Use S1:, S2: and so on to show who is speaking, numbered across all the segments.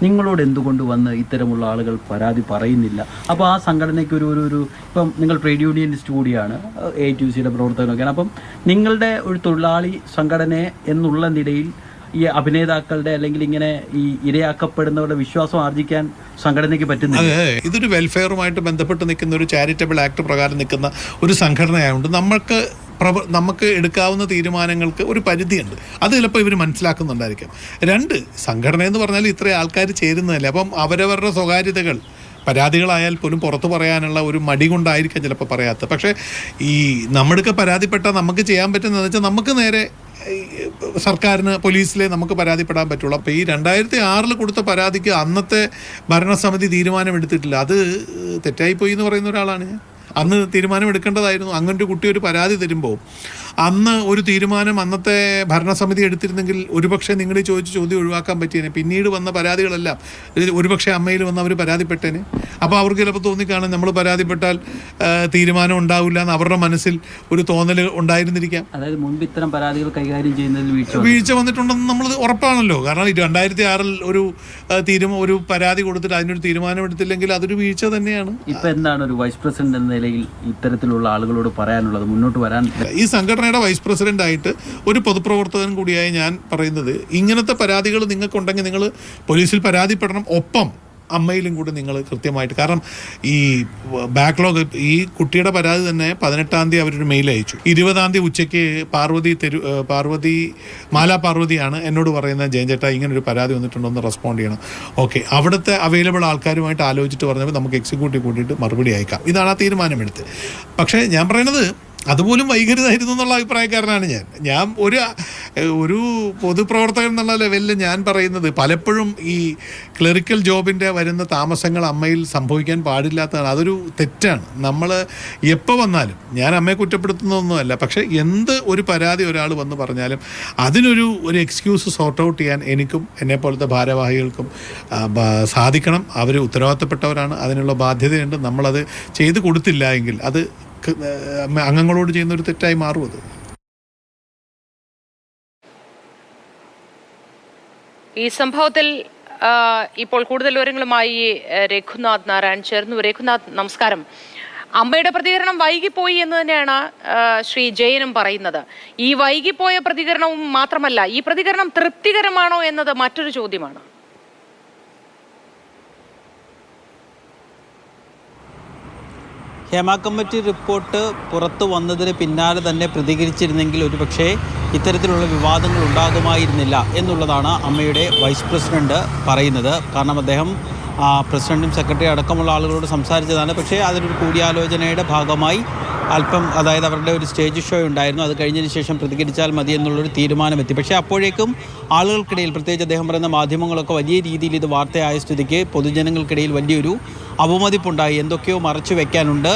S1: നിങ്ങളോട് എന്തുകൊണ്ട് വന്ന് ഇത്തരമുള്ള ആളുകൾ പരാതി പറയുന്നില്ല? അപ്പോൾ ആ സംഘടനയ്ക്ക് ഒരു ഇപ്പം നിങ്ങൾ ട്രേഡ് യൂണിയനിസ്റ്റ് കൂടിയാണ്, AITUCയുടെ പ്രവർത്തകനൊക്കെയാണ്. അപ്പം നിങ്ങളുടെ ഒരു തൊഴിലാളി സംഘടന എന്നുള്ള നിലയിൽ ഈ അഭിനേതാക്കളുടെ അല്ലെങ്കിൽ ഇങ്ങനെ ഈ ഇരയാക്കപ്പെടുന്നവരുടെ വിശ്വാസം ആർജിക്കാൻ സംഘടനയ്ക്ക് പറ്റുന്നില്ല.
S2: ഇതൊരു വെൽഫെയറുമായിട്ട് ബന്ധപ്പെട്ട് നിൽക്കുന്ന ഒരു ചാരിറ്റബിൾ ആക്ട് പ്രകാരം നിൽക്കുന്ന ഒരു സംഘടനയായതുകൊണ്ട് നമുക്ക് എടുക്കാവുന്ന തീരുമാനങ്ങൾക്ക് ഒരു പരിധിയുണ്ട്. അത് ചിലപ്പോൾ ഇവർ മനസ്സിലാക്കുന്നുണ്ടായിരിക്കാം. രണ്ട്, സംഘടന എന്ന് പറഞ്ഞാൽ ഇത്രയും ആൾക്കാർ ചേരുന്നതല്ലേ. അപ്പം അവരവരുടെ സ്വകാര്യതകൾ പരാതികളായാൽ പോലും പുറത്തു പറയാനുള്ള ഒരു മടി കൊണ്ടായിരിക്കാം ചിലപ്പോൾ പറയാത്തത്. പക്ഷേ ഈ നമ്മുടെയൊക്കെ പരാതിപ്പെട്ടാൽ നമുക്ക് ചെയ്യാൻ പറ്റുന്നതെന്ന് വെച്ചാൽ നമുക്ക് നേരെ സർക്കാരിന്, പോലീസിലെ നമുക്ക് പരാതിപ്പെടാൻ പറ്റുള്ളൂ. അപ്പോൾ ഈ 2006 കൊടുത്ത പരാതിക്ക് അന്നത്തെ ഭരണസമിതി തീരുമാനമെടുത്തിട്ടില്ല. അത് തെറ്റായിപ്പോയി എന്ന് പറയുന്ന ഒരാളാണ് ഞാൻ. അന്ന് തീരുമാനമെടുക്കേണ്ടതായിരുന്നു. അങ്ങനൊരു കുട്ടി ഒരു പരാതി തരുമ്പോൾ അന്ന് ഒരു തീരുമാനം അന്നത്തെ ഭരണസമിതി എടുത്തിരുന്നെങ്കിൽ ഒരുപക്ഷെ നിങ്ങൾ ചോദിച്ച ചോദ്യം ഒഴിവാക്കാൻ പറ്റിയേനെ. പിന്നീട് വന്ന പരാതികളെല്ലാം ഒരുപക്ഷെ അമ്മയിൽ വന്ന് അവർ പരാതിപ്പെട്ടേനെ. അപ്പോൾ അവർക്ക് ചിലപ്പോൾ തോന്നിക്കാണും നമ്മൾ പരാതിപ്പെട്ടാൽ തീരുമാനം ഉണ്ടാവില്ല എന്ന് അവരുടെ മനസ്സിൽ ഒരു തോന്നൽ ഉണ്ടായിരുന്നിരിക്കാം.
S1: അതായത് മുൻപ് ഇത്തരം പരാതികൾ കൈകാര്യം ചെയ്യുന്നതിൽ
S2: വീഴ്ച വന്നിട്ടുണ്ടെന്ന് നമ്മൾ ഉറപ്പാണല്ലോ. കാരണം 2006 ഒരു പരാതി കൊടുത്തിട്ട് അതിനൊരു തീരുമാനം എടുത്തില്ലെങ്കിൽ അതൊരു വീഴ്ച തന്നെയാണ്.
S1: ഇപ്പം എന്താണ് ഒരു വൈസ് പ്രസിഡന്റ് എന്ന നിലയിൽ ഇത്തരത്തിലുള്ള ആളുകളോട് പറയാനുള്ളത്? മുന്നോട്ട് വരാൻ
S2: ഈ സംഘടനയുടെ വൈസ് പ്രസിഡന്റ് ആയിട്ട് ഒരു പൊതുപ്രവർത്തകൻ കൂടിയായി ഞാൻ പറയുന്നത്, ഇങ്ങനത്തെ പരാതികൾ നിങ്ങൾക്കുണ്ടെങ്കിൽ നിങ്ങൾ പോലീസിൽ പരാതിപ്പെടണം. ഒപ്പം അമ്മയിലും കൂടി നിങ്ങൾ കൃത്യമായിട്ട്, കാരണം ഈ ബാക്ക്ലോഗ്, ഈ കുട്ടിയുടെ പരാതി തന്നെ 18-ാം തീയതി അവരൊരു മെയിൽ അയച്ചു. 20-ാം തീയതി ഉച്ചയ്ക്ക് മാലാ പാർവതിയാണ് എന്നോട് പറയുന്നത്, ജയൻ ചേട്ടാ ഇങ്ങനൊരു പരാതി വന്നിട്ടുണ്ടോന്ന് റെസ്പോണ്ട് ചെയ്യണം. ഓക്കെ, അവിടുത്തെ അവൈലബിൾ ആൾക്കാരുമായിട്ട് ആലോചിച്ചിട്ട് പറഞ്ഞപ്പോൾ നമുക്ക് എക്സിക്യൂട്ടീവ് കൂട്ടിയിട്ട് മറുപടി അയക്കാം. ഇതാണ് ആ തീരുമാനമെടുത്ത്. പക്ഷേ ഞാൻ പറയുന്നത് അതുപോലും വൈകരുതായിരുന്നു എന്നുള്ള അഭിപ്രായക്കാരനാണ് ഞാൻ. ഒരു പൊതുപ്രവർത്തകൻ എന്നുള്ള ലെവലിൽ ഞാൻ പറയുന്നത്, പലപ്പോഴും ഈ ക്ലറിക്കൽ ജോബിൻ്റെ വരുന്ന താമസങ്ങൾ അമ്മയിൽ സംഭവിക്കാൻ പാടില്ലാത്തതാണ്. അതൊരു തെറ്റാണ്. നമ്മൾ എപ്പോൾ വന്നാലും, ഞാൻ അമ്മയെ കുറ്റപ്പെടുത്തുന്നതൊന്നുമല്ല, പക്ഷേ എന്ത് ഒരു പരാതി ഒരാൾ വന്ന് പറഞ്ഞാലും അതിനൊരു എക്സ്ക്യൂസ് സോർട്ട് ഔട്ട് ചെയ്യാൻ എനിക്കും എന്നെപ്പോലത്തെ ഭാരവാഹികൾക്കും സാധിക്കണം. അവർ ഉത്തരവാദിത്തപ്പെട്ടവരാണ്, അതിനുള്ള ബാധ്യതയുണ്ട്. നമ്മളത് ചെയ്ത് കൊടുത്തില്ല എങ്കിൽ അത് അംഗങ്ങളോട് ചെയ്യുന്ന ഒരു തെറ്റായി മാറും. അത്
S3: ഈ സംഭവത്തിൽ ഇപ്പോൾ കൂടുതൽ വിവരങ്ങളുമായി രഘുനാഥ് നാരായൺ ചേർന്നു. രഘുനാഥ്, നമസ്കാരം. അമ്മയുടെ പ്രതികരണം വൈകിപ്പോയി എന്ന് തന്നെയാണ് ശ്രീ ജയനും പറയുന്നത്. ഈ വൈകിപ്പോയ പ്രതികരണവും മാത്രമല്ല, ഈ പ്രതികരണം തൃപ്തികരമാണോ എന്നത് മറ്റൊരു ചോദ്യമാണ്.
S4: ഹേമ കമ്മിറ്റി റിപ്പോർട്ട് പുറത്തു വന്നതിന് പിന്നാലെ തന്നെ പ്രതികരിച്ചിരുന്നെങ്കിൽ ഒരുപക്ഷേ ഇത്തരത്തിലുള്ള വിവാദങ്ങൾ ഉണ്ടാകുമായിരുന്നില്ല എന്നുള്ളതാണ് അമ്മയുടെ വൈസ് പ്രസിഡന്റ് പറയുന്നത്. കാരണം അദ്ദേഹം പ്രസിഡന്റും സെക്രട്ടറി അടക്കമുള്ള ആളുകളോട് സംസാരിച്ചതാണ്. പക്ഷേ അതിനൊരു കൂടിയാലോചനയുടെ ഭാഗമായി അല്പം, അതായത് അവരുടെ ഒരു സ്റ്റേജ് ഷോ ഉണ്ടായിരുന്നു, അത് കഴിഞ്ഞതിന് ശേഷം പ്രതികരിച്ചാൽ മതി എന്നുള്ളൊരു തീരുമാനമെത്തി. പക്ഷേ അപ്പോഴേക്കും ആളുകൾക്കിടയിൽ, പ്രത്യേകിച്ച് അദ്ദേഹം പറയുന്ന മാധ്യമങ്ങളൊക്കെ വലിയ രീതിയിൽ ഇത് വാർത്തയായ സ്ഥിതിക്ക് പൊതുജനങ്ങൾക്കിടയിൽ വലിയൊരു അവമതിപ്പുണ്ടായി. എന്തൊക്കെയോ മറച്ചു വെക്കാനുണ്ട്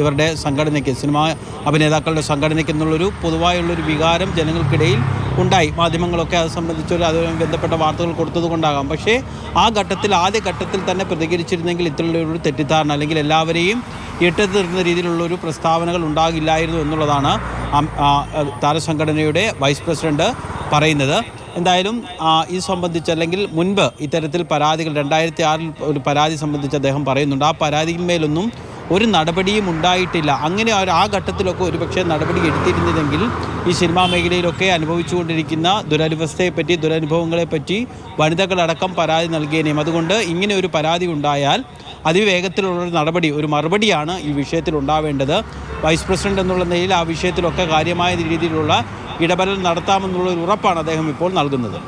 S4: ഇവരുടെ സംഘടനയ്ക്ക്, സിനിമാ അഭിനേതാക്കളുടെ സംഘടനയ്ക്ക് എന്നുള്ളൊരു പൊതുവായുള്ളൊരു വികാരം ജനങ്ങൾക്കിടയിൽ ഉണ്ടായി. മാധ്യമങ്ങളൊക്കെ അത് സംബന്ധിച്ചൊരു അതുമായി ബന്ധപ്പെട്ട വാർത്തകൾ കൊടുത്തതുകൊണ്ടാകാം. പക്ഷേ ആ ഘട്ടത്തിൽ, ആദ്യ ഘട്ടത്തിൽ തന്നെ പ്രതികരിച്ചിരുന്നെങ്കിൽ ഇത്തരത്തിലുള്ളൊരു തെറ്റിദ്ധാരണ, അല്ലെങ്കിൽ എല്ലാവരെയും ഇട്ടെത്തിരുന്ന രീതിയിലുള്ളൊരു പ്രസ്താവനകൾ ഉണ്ടാകില്ലായിരുന്നു എന്നുള്ളതാണ് താരസംഘടനയുടെ വൈസ് പ്രസിഡന്റ് പറയുന്നത്. എന്തായാലും ഇത് സംബന്ധിച്ച്, അല്ലെങ്കിൽ മുൻപ് ഇത്തരത്തിൽ പരാതികൾ 2006 ഒരു പരാതി സംബന്ധിച്ച് അദ്ദേഹം പറയുന്നുണ്ട്. ആ പരാതിയിന്മേലൊന്നും ഒരു നടപടിയും ഉണ്ടായിട്ടില്ല. അങ്ങനെ ആ ഘട്ടത്തിലൊക്കെ ഒരുപക്ഷെ നടപടി എടുത്തിരുന്നതെങ്കിൽ ഈ സിനിമാ മേഖലയിലൊക്കെ അനുഭവിച്ചുകൊണ്ടിരിക്കുന്ന ദുരവസ്ഥയെപ്പറ്റി, ദുരനുഭവങ്ങളെപ്പറ്റി വനിതകളടക്കം പരാതി നൽകിയേനെയും. അതുകൊണ്ട് ഇങ്ങനെ ഒരു പരാതി ഉണ്ടായാൽ അതിവേഗത്തിലുള്ളൊരു നടപടി, ഒരു മറുപടിയാണ് ഈ വിഷയത്തിൽ ഉണ്ടാവേണ്ടത്. വൈസ് പ്രസിഡന്റ് എന്നുള്ള നിലയിൽ ആ വിഷയത്തിലൊക്കെ കാര്യമായ രീതിയിലുള്ള ഇടപെടൽ നടത്താമെന്നുള്ളൊരു ഉറപ്പാണ് അദ്ദേഹം ഇപ്പോൾ നൽകുന്നത്.